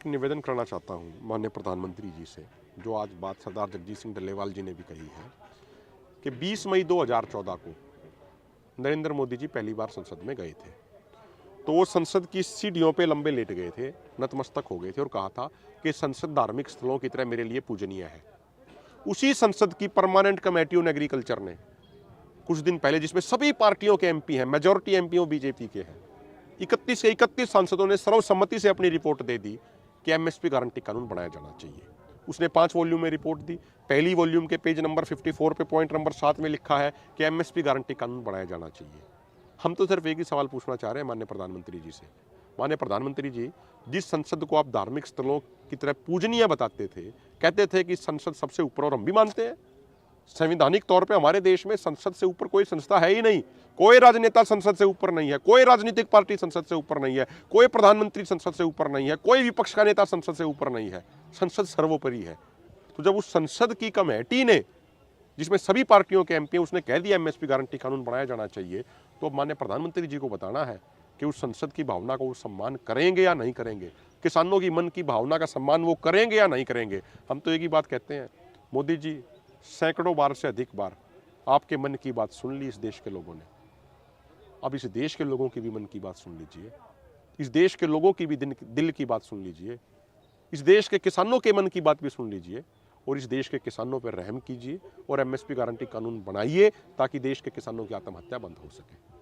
निवेदन करना चाहता हूं माननीय प्रधानमंत्री जी से, जो आज बात सरदार जगजीत सिंह डल्लेवाल जी ने भी कही है कि 20 मई 2014 को नरेंद्र मोदी जी पहली बार संसद में गए थे, तो वो संसद की सीढ़ियों पे लंबे लेट गए थे, नतमस्तक हो गए थे और कहा था कि संसद धार्मिक स्थलों की तरह मेरे लिए पूजनीय है। उसी संसद की परमानेंट कमेटी ऑन एग्रीकल्चर ने कुछ दिन पहले, जिसमें सभी पार्टियों के एमपी हैं, मेजोरिटी एमपी बीजेपी के हैं, 31 के 31 सांसदों ने सर्वसम्मति से अपनी रिपोर्ट दे दी कि एमएसपी गारंटी कानून बनाया जाना चाहिए। उसने 5 वॉल्यूम में रिपोर्ट दी। पहली वॉल्यूम के पेज नंबर 54 पे पॉइंट नंबर 7 में लिखा है कि एमएसपी गारंटी कानून बनाया जाना चाहिए। हम तो सिर्फ एक ही सवाल पूछना चाह रहे हैं माननीय प्रधानमंत्री जी से। माननीय प्रधानमंत्री जी, जिस संसद को आप धार्मिक स्थलों की तरह पूजनीय बताते थे, कहते थे कि संसद सबसे ऊपर, और हम भी मानते हैं, संवैधानिक तौर पे हमारे देश में संसद से ऊपर कोई संस्था है ही नहीं, कोई राजनेता संसद से ऊपर नहीं है, कोई राजनीतिक पार्टी संसद से ऊपर नहीं है, कोई प्रधानमंत्री संसद से ऊपर नहीं है, कोई विपक्ष का नेता संसद से ऊपर नहीं है, संसद सर्वोपरि है। तो जब उस संसद की कमेटी ने, जिसमें सभी पार्टियों के एमपी, उसने कह दिया एमएसपी गारंटी कानून बनाया जाना चाहिए, तो माननीय प्रधानमंत्री जी को बताना है कि उस संसद की भावना को वो सम्मान करेंगे या नहीं करेंगे, किसानों की मन की भावना का सम्मान वो करेंगे या नहीं करेंगे। हम तो एक ही बात कहते हैं, मोदी जी, सैकड़ों बार से अधिक बार आपके मन की बात सुन ली इस देश के लोगों ने। अब इस देश के लोगों की भी मन की बात सुन लीजिए, इस देश के लोगों की भी दिल की बात सुन लीजिए, इस देश के किसानों के मन की बात भी सुन लीजिए और इस देश के किसानों पर रहम कीजिए और एमएसपी गारंटी कानून बनाइए ताकि देश के किसानों की आत्महत्या बंद हो सके।